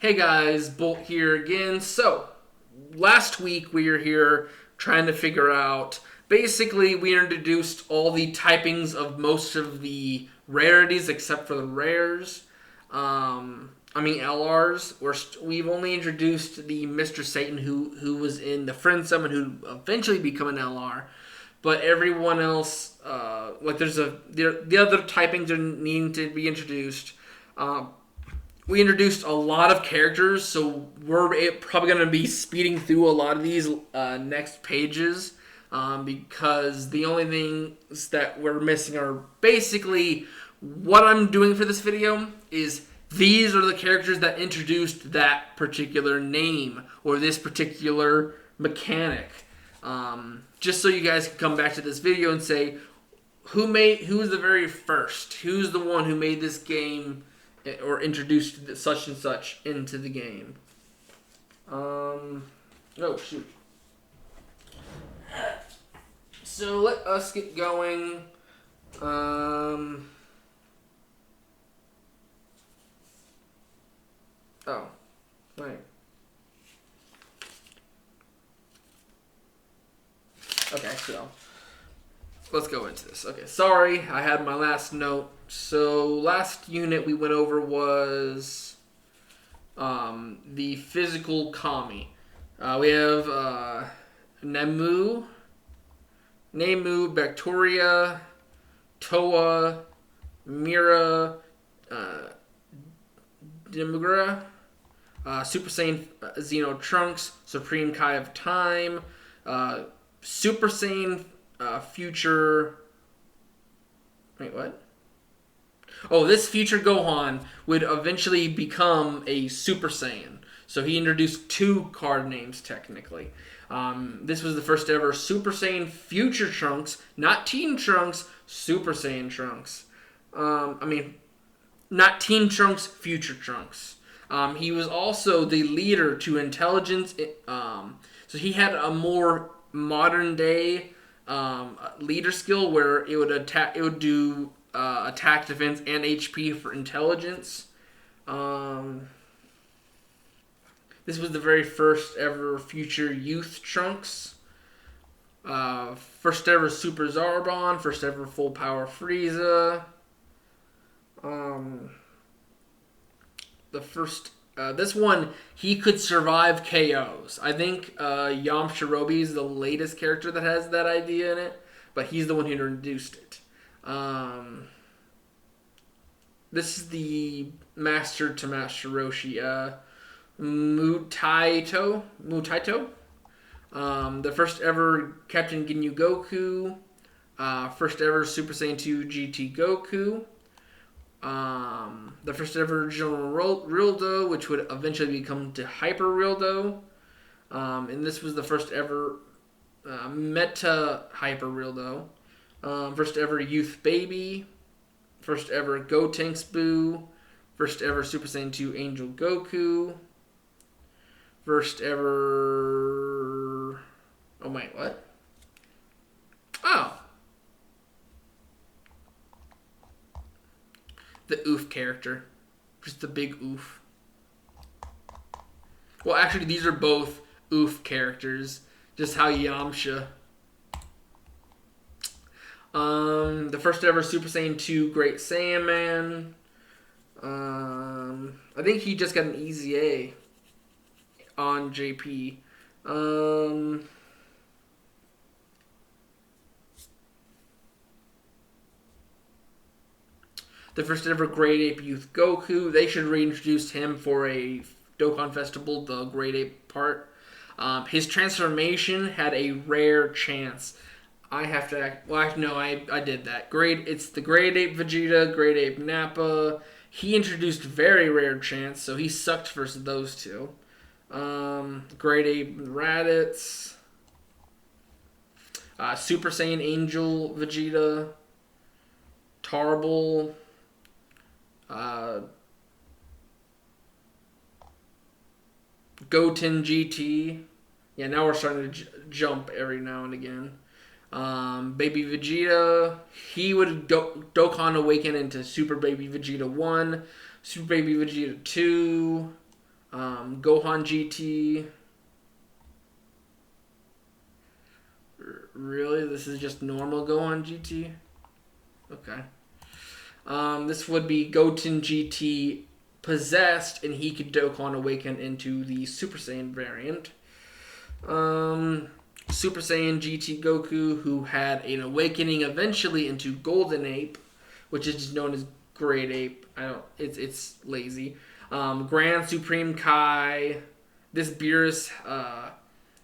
Hey guys, Bolt here again. So, last week we were here trying to figure out. Basically, we introduced all the typings of most of the rarities except for the rares. LRs. We've only introduced the Mr. Satan who was in the Friend Summon who eventually become an LR. But everyone else, the other typings are needing to be introduced. We introduced a lot of characters, so we're probably going to be speeding through a lot of these next pages because the only things that we're missing are basically what I'm doing for this video is these are the characters that introduced that particular name or this particular mechanic. Just so you guys can come back to this video and say, who was the very first? Who's the one who made this game or introduced such and such into the game? Oh, shoot. So let us get going. Oh. Right. Okay, so let's go into this. Okay, sorry, I had my last note. So last unit we went over was the physical kami. We have Nemu, Bacteria, Toa, Mira, Dimugra, Super Saiyan Xeno Trunks, Supreme Kai of Time, Super Saiyan Future. Wait, what? Oh, this future Gohan would eventually become a Super Saiyan. So he introduced two card names, technically. This was the first ever Super Saiyan Future Trunks, not Teen Trunks, Super Saiyan Trunks. Not Teen Trunks, Future Trunks. He was also the leader to intelligence. So he had a more modern day leader skill where it would attack. It would do attack, defense, and HP for intelligence. This was the very first ever Future Youth Trunks. First ever Super Zarbon. First ever Full Power Frieza. This one, he could survive KOs. I think Yam Shirobi is the latest character that has that idea in it, but he's the one who introduced it. This is the Master to Master Roshi, Mutaito. The first ever Captain Ginyu Goku. First ever Super Saiyan 2 GT Goku. The first ever General Rildo, which would eventually become to Hyper Rildo. And this was the first ever Meta Hyper Rildo. First ever Youth Baby. First ever Gotenks Boo. First ever Super Saiyan 2 Angel Goku. First ever... Oh, wait, what? Oh. The oof character. Just the big oof. Well, actually, these are both oof characters. Just how Yamcha. The first ever Super Saiyan 2 Great Saiyaman. I think he just got an easy A on JP. The first ever Great Ape Youth Goku. They should reintroduce him for a Dokkan Festival, the Great Ape part. His transformation had a rare chance. I have to act... Well, no, I did that. It's the Great Ape Vegeta, Great Ape Nappa. He introduced very rare chance, so he sucked versus those two. Great Ape Raditz. Super Saiyan Angel Vegeta. Tarble. Goten GT. Yeah, now we're starting to jump every now and again. Baby Vegeta, he would Dokkan awaken into Super Baby Vegeta 1, Super Baby Vegeta 2, Gohan GT. Really? This is just normal Gohan GT? Okay. This would be Goten GT possessed, and he could Dokkan awaken into the Super Saiyan variant. Super Saiyan GT Goku, who had an awakening eventually into Golden Ape, which is just known as Great Ape. It's lazy. Grand Supreme Kai. This Beerus,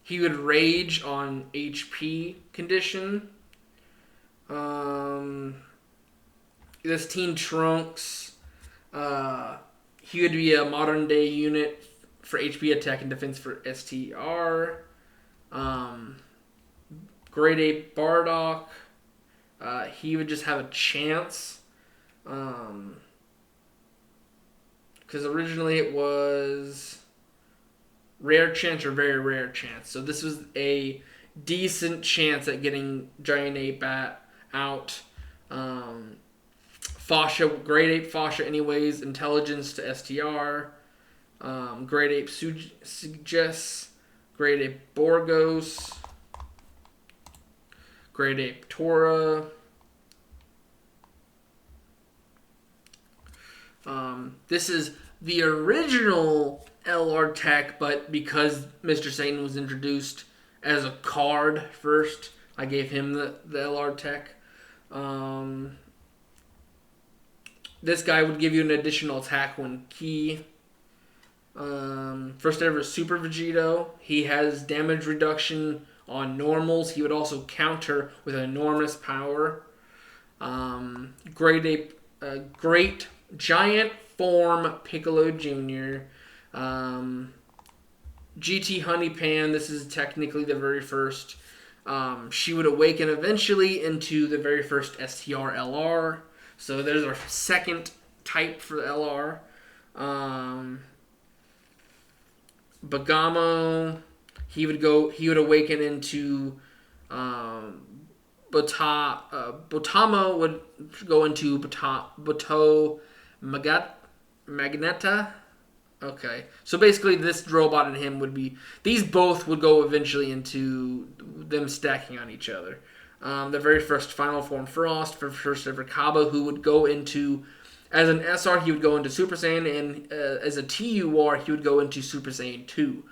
he would rage on HP condition. This Teen Trunks, he would be a modern day unit for HP attack and defense for STR. Great Ape Bardock, he would just have a chance. Because originally it was rare chance or very rare chance. So this was a decent chance at getting Giant Ape out. Fascia, Great Ape Fascia anyways, intelligence to STR. Great Ape Suggests. Great Ape Borgos. Great Ape Tora. This is the original LR tech, but because Mr. Satan was introduced as a card first, I gave him the LR tech. This guy would give you an additional attack when key. First ever Super Vegito. He has damage reduction on normals. He would also counter with enormous power. Great Ape, Great Giant Form Piccolo Jr. GT Honeypan. This is technically the very first. She would awaken eventually into the very first STR LR. So there's our second type for the LR. Bagamo, he would awaken into Botamo would go into Boto Magneta. Okay. So basically this robot and him would be, these both would go eventually into them stacking on each other. The very first Final Form Frost, for first ever Kaba, who would go into, as an SR, he would go into Super Saiyan, and as a TUR, he would go into Super Saiyan 2,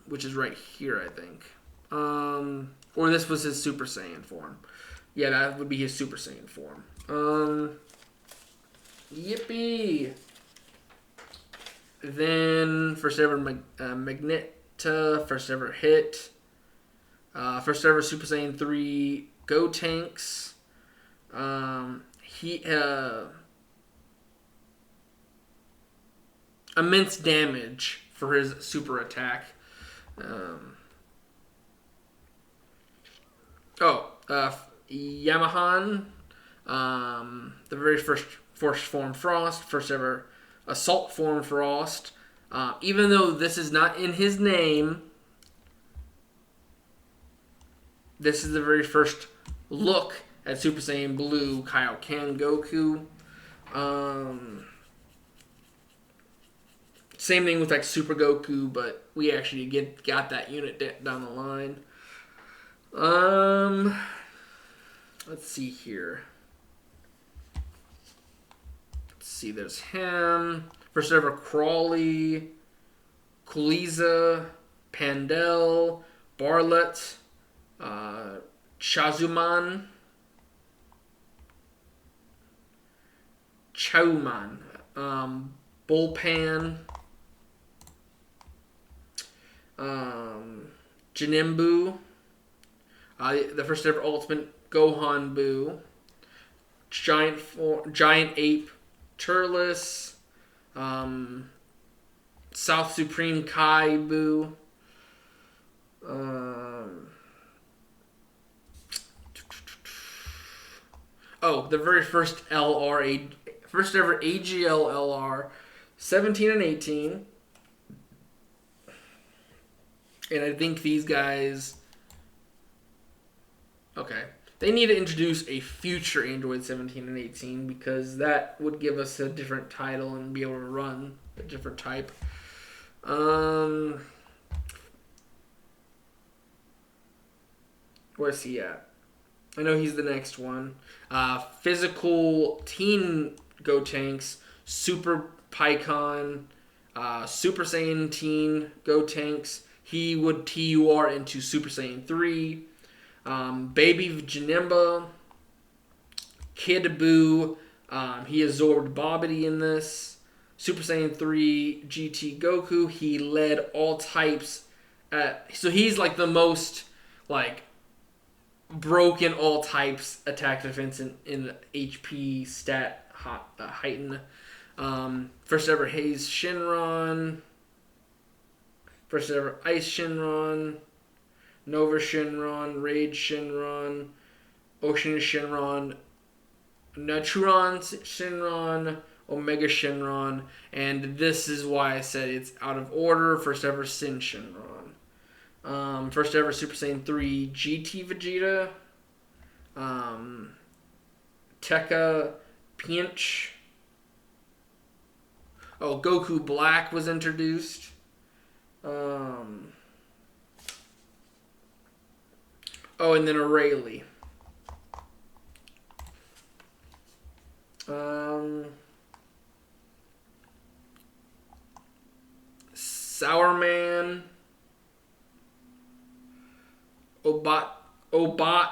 which is right here, I think. Or this was his Super Saiyan form. Yeah, that would be his Super Saiyan form. Yippee! Then, first ever Magneta, first ever Hit. First ever Super Saiyan 3 Gotenks. Immense damage for his super attack. Yamahan. The very first Force Form Frost. First ever Assault Form Frost. Even though this is not in his name, this is the very first look at Super Saiyan Blue Kaioken Goku. Same thing with like Super Goku, but we actually got that unit down the line. Let's see here. Let's see, there's him. First ever Crawley, Kuliza, Pandel, Barlet, Chazuman, Chowman, Bullpan, Janimbu, the first ever Ultimate Gohan Buu, Giant Ape Turles, South Supreme Kai Buu, the very first first ever AGL LR, 17 and 18. And I think these guys, they need to introduce a future Android 17 and 18 because that would give us a different title and be able to run a different type. Um, where's he at? I know he's the next one. Physical teen Gotenks, Super Pycon, Super Saiyan teen Gotenks. He would TUR into Super Saiyan 3. Baby Janemba, Kid Buu. He absorbed Bobbity in this. Super Saiyan 3 GT Goku. He led all types so he's like the most like broken all types attack defense in HP stat heighten. First ever Haze Shinron. First ever Ice Shinron. Nova Shinron. Rage Shinron. Ocean Shinron. Neutron Shinron. Omega Shinron. And this is why I said it's out of order. First ever Sin Shinron. First ever Super Saiyan 3 GT Vegeta. Tekka Pinch. Oh, Goku Black was introduced. Oh, and then a Rayleigh. Sour Man. Obachaman.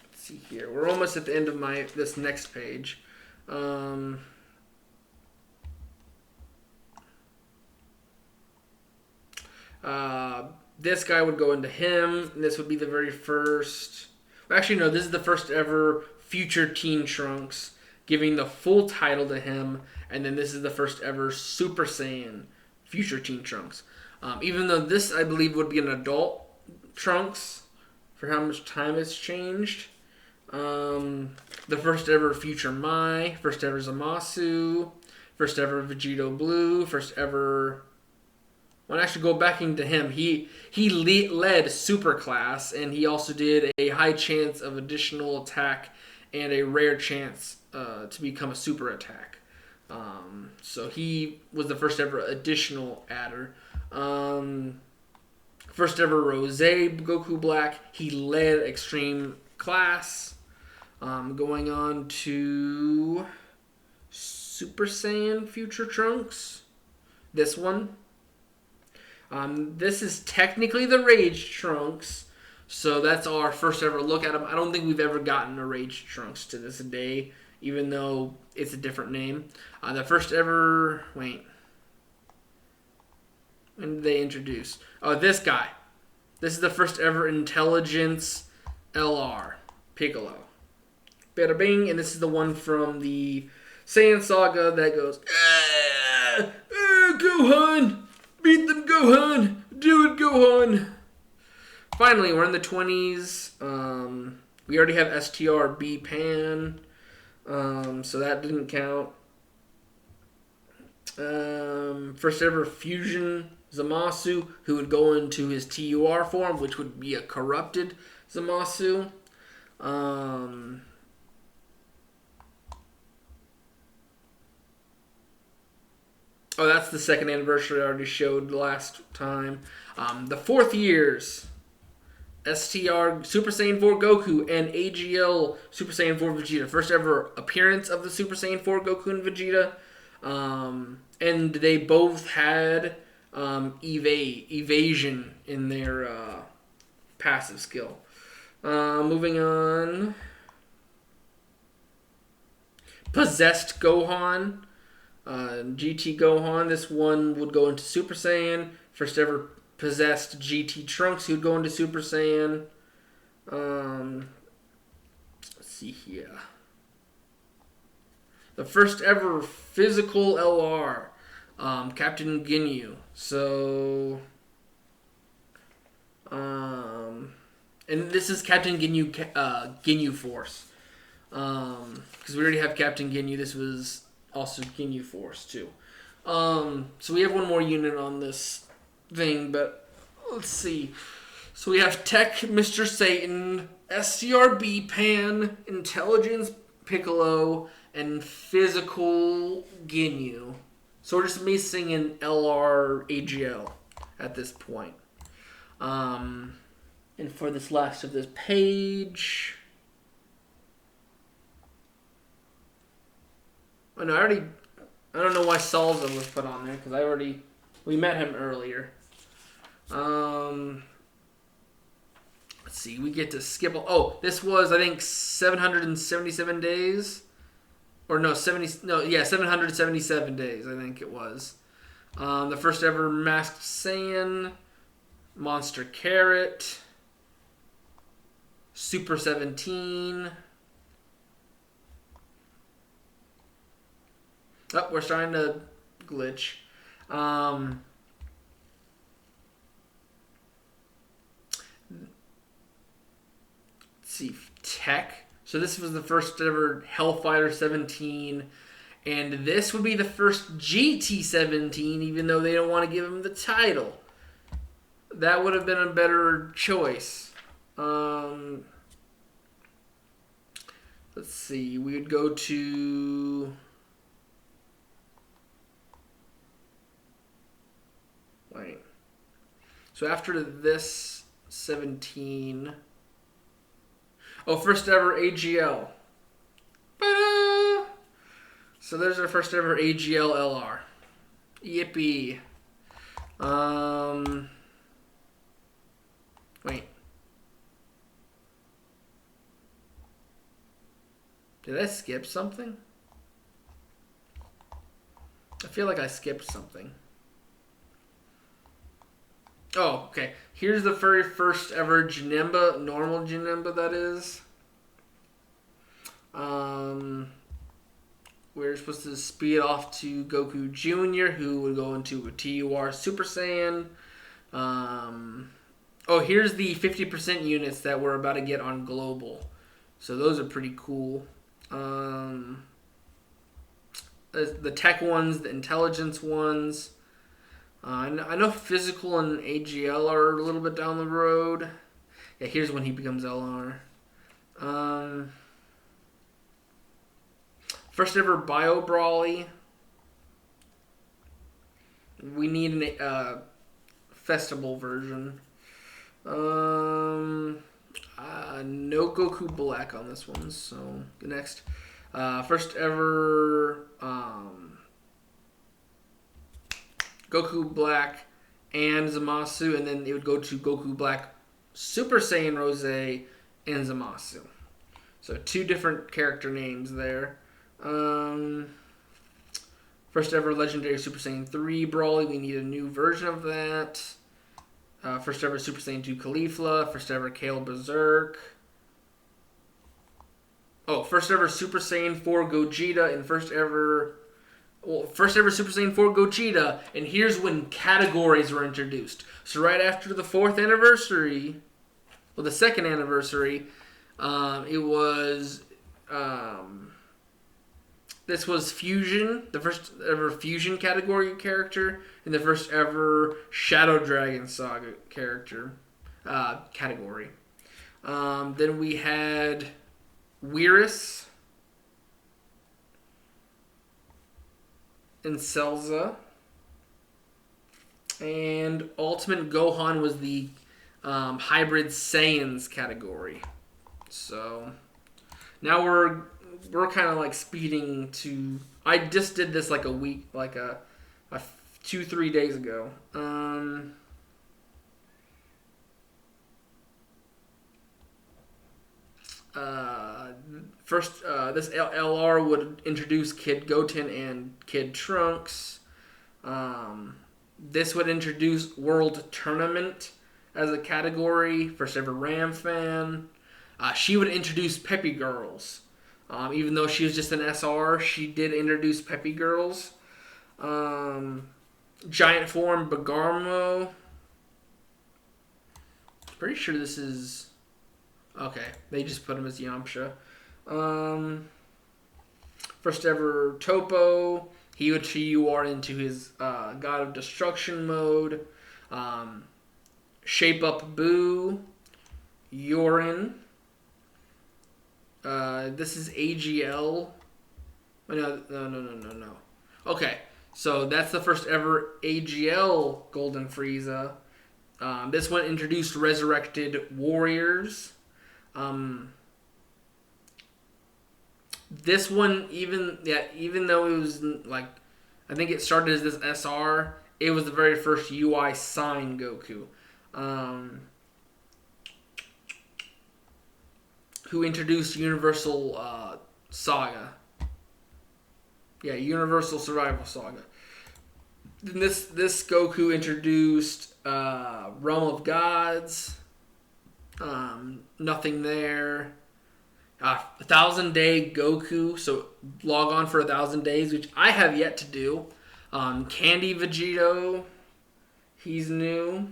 Let's see here. We're almost at the end of this next page. This guy would go into him, and this would be the very first. Actually, no, this is the first ever Future Teen Trunks, giving the full title to him, and then this is the first ever Super Saiyan Future Teen Trunks. Even though this, I believe, would be an adult Trunks for how much time has changed. The first ever Future Mai, first ever Zamasu, first ever Vegito Blue, first ever. When I actually go back into him, he led Super Class, and he also did a high chance of additional attack and a rare chance to become a super attack. So he was the first ever additional adder. First ever Rose Goku Black. He led Extreme Class. Going on to Super Saiyan Future Trunks. This one. This is technically the Rage Trunks, so that's our first ever look at him. I don't think we've ever gotten a Rage Trunks to this day, even though it's a different name. The first ever... Wait. When did they introduce? Oh, this guy. This is the first ever Intelligence LR. Piccolo. Bada bing, and this is the one from the Saiyan Saga that goes... Gohan! Beat them, Gohan! Do it, Gohan! Finally, we're in the 20s. We already have STR Pan, so that didn't count. First ever Fusion Zamasu, who would go into his TUR form, which would be a corrupted Zamasu. Oh, that's the second anniversary I already showed last time. The 4th years, STR Super Saiyan 4 Goku and AGL Super Saiyan 4 Vegeta. First ever appearance of the Super Saiyan 4 Goku and Vegeta. And they both had evasion in their passive skill. Moving on. Possessed Gohan. GT Gohan, this one would go into Super Saiyan. First ever possessed GT Trunks, he would go into Super Saiyan. Let's see here. The first ever physical LR, Captain Ginyu. So, and this is Captain Ginyu, Ginyu Force. Because we already have Captain Ginyu, this was also Ginyu Force too. So we have one more unit on this thing, but let's see. So we have Tech Mr. Satan, SCRB Pan, Intelligence Piccolo, and Physical Ginyu. So we're just missing an LR AGL at this point. And for this last of this page... Oh, no, I don't know why Salza was put on there, because we met him earlier. Let's see, we get to skip... Oh, this was, I think, 777 days. Or no, 777 days, I think it was. The first ever Masked Saiyan, Monster Carrot, Super 17. Oh, we're starting to glitch. Let's see, Tech. So this was the first ever Hellfighter 17, and this would be the first GT 17, even though they don't want to give him the title. That would have been a better choice. Let's see, we would go to... Wait. So after this 17... Oh, first ever AGL. Ta-da! So there's our first ever AGL LR. Yippee. Wait. Did I skip something? I feel like I skipped something. Oh, okay. Here's the very first ever Janemba, normal Janemba that is. We're supposed to speed off to Goku Jr., who would go into a TUR Super Saiyan. Oh, here's the 50% units that we're about to get on Global. So those are pretty cool. The tech ones, the intelligence ones. I know Physical and AGL are a little bit down the road. Yeah, here's when he becomes LR. First ever Bio Brawly. We need a festival version. No Goku Black on this one, so next. First ever Goku Black and Zamasu, and then it would go to Goku Black Super Saiyan Rose and Zamasu. So two different character names there. First ever Legendary Super Saiyan 3 Brawly, we need a new version of that. First ever Super Saiyan 2 Caulifla, first ever Kale Berserk. Oh, first ever Super Saiyan 4 Gogeta, and first ever Super Saiyan 4 Gogeta, and here's when categories were introduced. So right after the 4th anniversary, well, the 2nd anniversary, it was, this was Fusion, the first ever Fusion category character, and the first ever Shadow Dragon Saga character, category. Then we had Whirus and Celza, and Ultimate Gohan was the Hybrid Saiyans category. So now we're kind of like speeding to. I just did this like a week, like a 2-3 days ago. First, this LR would introduce Kid Goten and Kid Trunks. This would introduce World Tournament as a category. First ever Ram fan. She would introduce Peppy Girls. Even though she was just an SR, she did introduce Peppy Girls. Giant form Bagarmo. Pretty sure this is... Okay, they just put him as Yamcha. First ever Topo. He would TUR into his God of Destruction mode. Shape Up Boo, Yorin. This is AGL. No. Okay, so that's the first ever AGL Golden Frieza. This one introduced Resurrected Warriors. This one, even though it was like, I think it started as this SR, it was the very first UI sign Goku. Who introduced Universal Saga. Yeah, Universal Survival Saga. Then this Goku introduced Realm of Gods. Nothing there. 1,000 Day Goku. So log on for 1,000 days, which I have yet to do. Candy Vegito. He's new.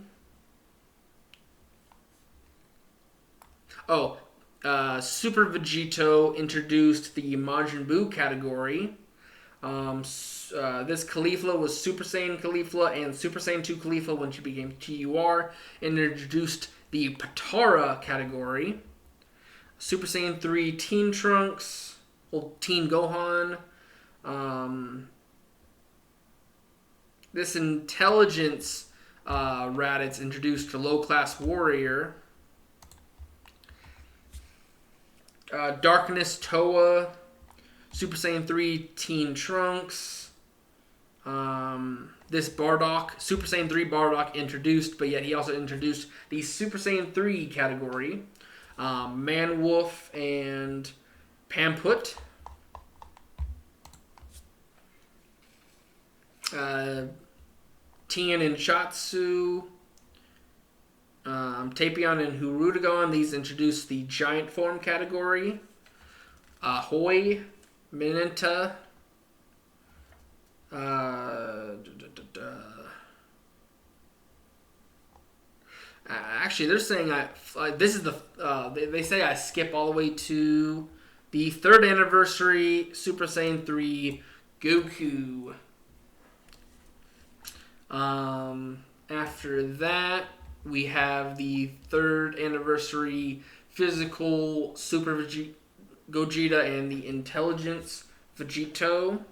Oh, Super Vegito introduced the Majin Buu category. This Caulifla was Super Saiyan Caulifla and Super Saiyan 2 Caulifla when she became TUR, and introduced the Patara category. Super Saiyan 3 Teen Trunks, well, Teen Gohan. This Intelligence Raditz introduced Low Class Warrior. Darkness Toa, Super Saiyan 3 Teen Trunks. This Bardock, Super Saiyan 3 Bardock introduced, but yet he also introduced the Super Saiyan 3 category. Man Wolf and Pamput. Tien and Shatsu. Tapion and Hirudegon, these introduced the giant form category. Hoi, Mineta. Actually, they're saying this is the. They say I skip all the way to the 3rd anniversary Super Saiyan 3 Goku. After that, we have the 3rd anniversary physical Super Gogeta and the Intelligence Vegito.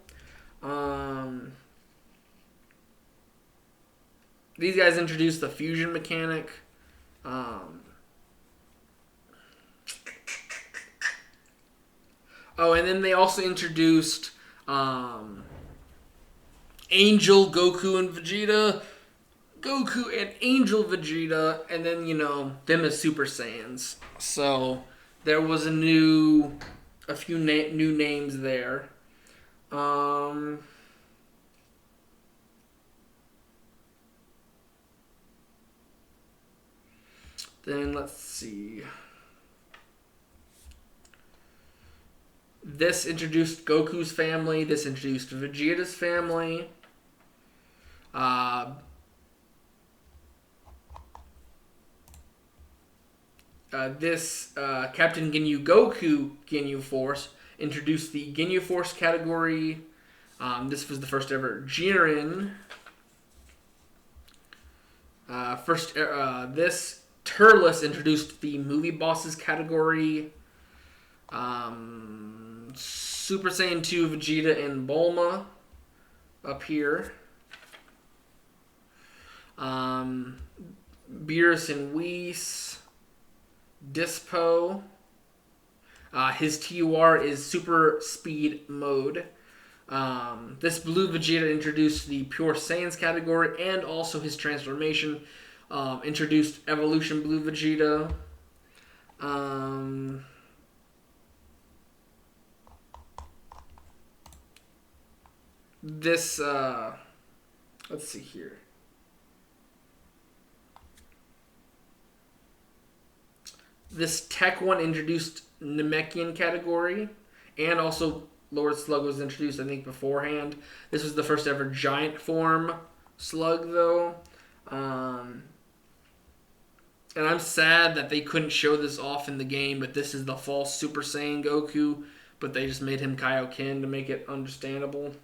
These guys introduced the fusion mechanic. And then they also introduced Angel Goku and Vegeta. Goku and Angel Vegeta, and then, them as Super Saiyans. So there was a few new names there. Then let's see. This introduced Goku's family. This introduced Vegeta's family. This Captain Ginyu Goku Ginyu Force introduced the Ginyu Force category. This was the first ever Jiren. This Turles introduced the movie bosses category. Super Saiyan 2 Vegeta and Bulma up here. Beerus and Whis. Dispo. His TUR is Super Speed Mode. This Blue Vegeta introduced the Pure Saiyans category, and also his transformation introduced Evolution Blue Vegeta. This, let's see here. This Tech one introduced Namekian category, and also Lord Slug was introduced, I think, beforehand. This was the first ever giant form Slug, though. And I'm sad that they couldn't show this off in the game, but this is the false Super Saiyan Goku, but they just made him Kaioken to make it understandable.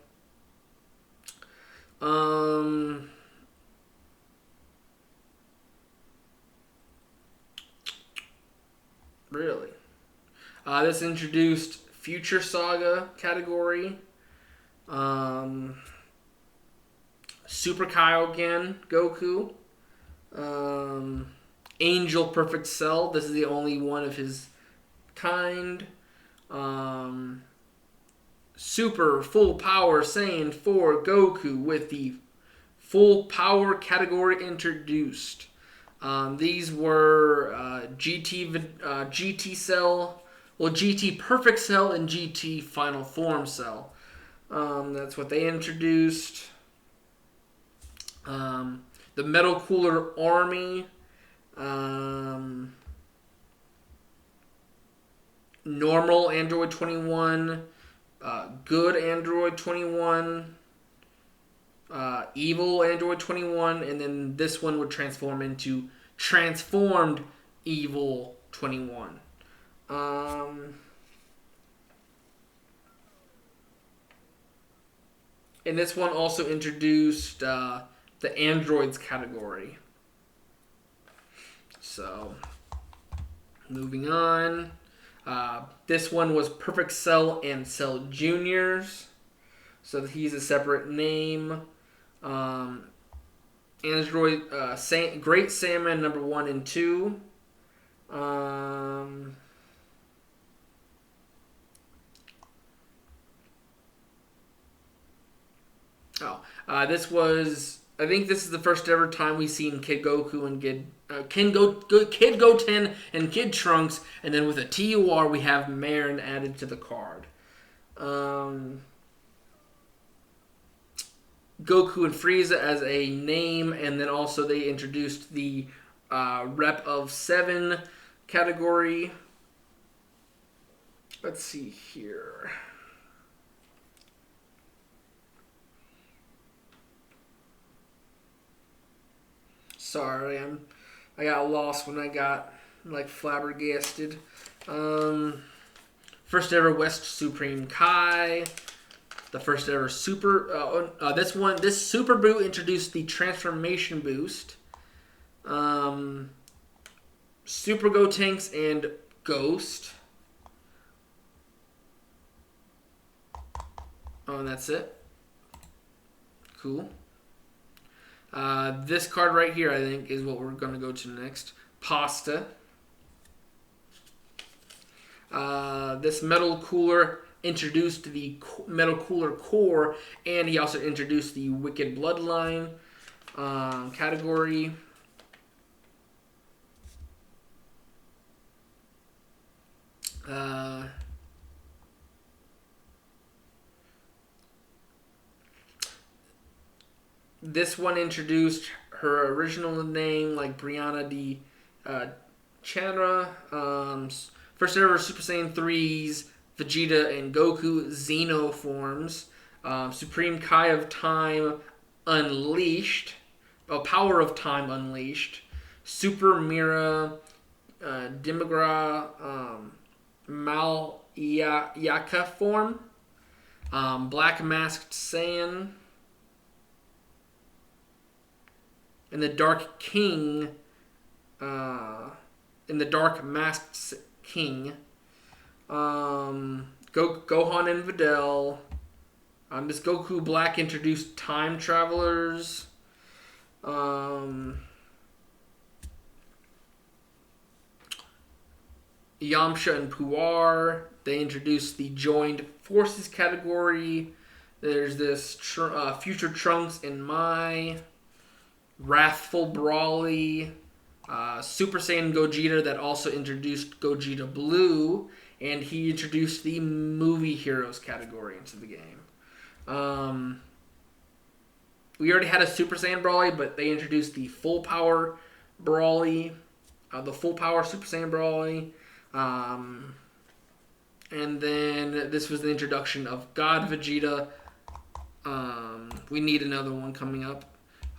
Really? This introduced Future Saga category. Um, Super Kaioken Goku. Angel Perfect Cell. This is the only one of his kind. Super Full Power Saiyan 4 Goku with the full power category introduced. These were GT Cell, well, GT Perfect Cell and GT Final Form Cell. That's what they introduced. The Metal Cooler Army. Normal Android 21. Good Android 21. Evil Android 21. And then this one would transform into Transformed Evil 21. And this one also introduced the androids category. So, moving on. This one was Perfect Cell and Cell Juniors. So he's a separate name. Android Great Salmon number 1 and 2. This was, I think this is the first ever time we've seen Kid Goku and Kid Goten and Kid Trunks, and then with a TUR we have Marin added to the card. Goku and Frieza as a name, and then also they introduced the Rep of 7 category. Let's see here. Sorry, I got lost when I got flabbergasted. First ever West Supreme Kai. The first ever Super. This Super Boo introduced the Transformation Boost. Super Gotenks and Ghost. Oh, and that's it. Cool. This card right here, I think, is what we're going to go to next. Pasta. This Metal Cooler introduced the Metal Cooler Core, and he also introduced the Wicked Bloodline category. This one introduced her original name, like Brianna D. Chandra. First ever Super Saiyan 3s, Vegeta and Goku Xeno forms. Supreme Kai of Time Unleashed. Power of Time Unleashed. Super Mira Demigra Mal Yaka form. Black Masked Saiyan. And the Dark King, in the Dark Masked King, Gohan and Videl. This Goku Black introduced Time Travelers. Yamcha and Puar. They introduced the Joined Forces category. There's this Future Trunks and Mai. Wrathful Brawly, Super Saiyan Gogeta that also introduced Gogeta Blue, and he introduced the Movie Heroes category into the game. We already had a Super Saiyan Brawly, but they introduced the Full Power Brawly, the Full Power Super Saiyan Brawly, and then this was the introduction of God Vegeta. We need another one coming up.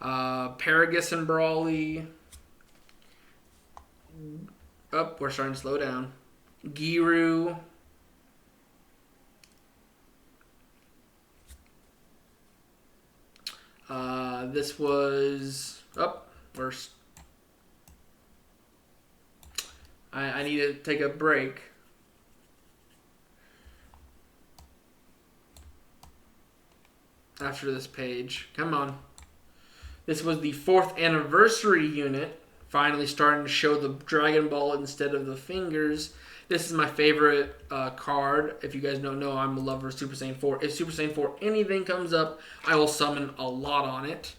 Paragus and Brawly. We're starting to slow down. Giru. This was I need to take a break. After this page. Come on. This was the 4th anniversary unit. Finally starting to show the Dragon Ball instead of the fingers. This is my favorite card. If you guys don't know, I'm a lover of Super Saiyan 4. If Super Saiyan 4 anything comes up, I will summon a lot on it.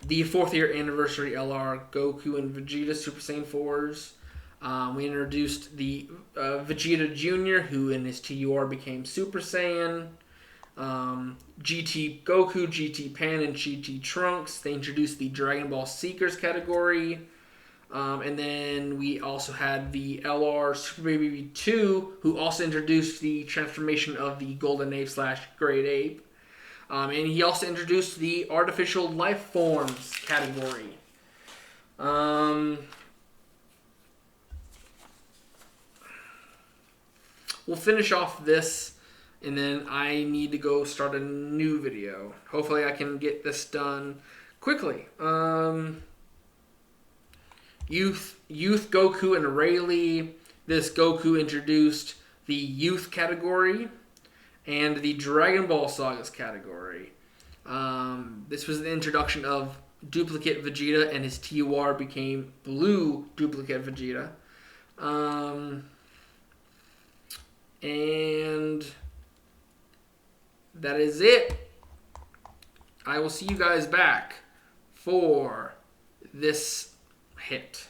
The 4th year anniversary LR Goku and Vegeta Super Saiyan 4s. We introduced the Vegeta Jr., who in his TUR became Super Saiyan. GT Goku, GT Pan, and GT Trunks. They introduced the Dragon Ball Seekers category. And then we also had the LR Super Baby 2, who also introduced the transformation of the Golden Ape / Great Ape. And he also introduced the Artificial Life Forms category. We'll finish off this, and then I need to go start a new video. Hopefully I can get this done quickly. Youth Goku and Rayleigh. This Goku introduced the Youth category and the Dragon Ball Sagas category. This was the introduction of Duplicate Vegeta, and his TUR became Blue Duplicate Vegeta. And that is it. I will see you guys back for this hit.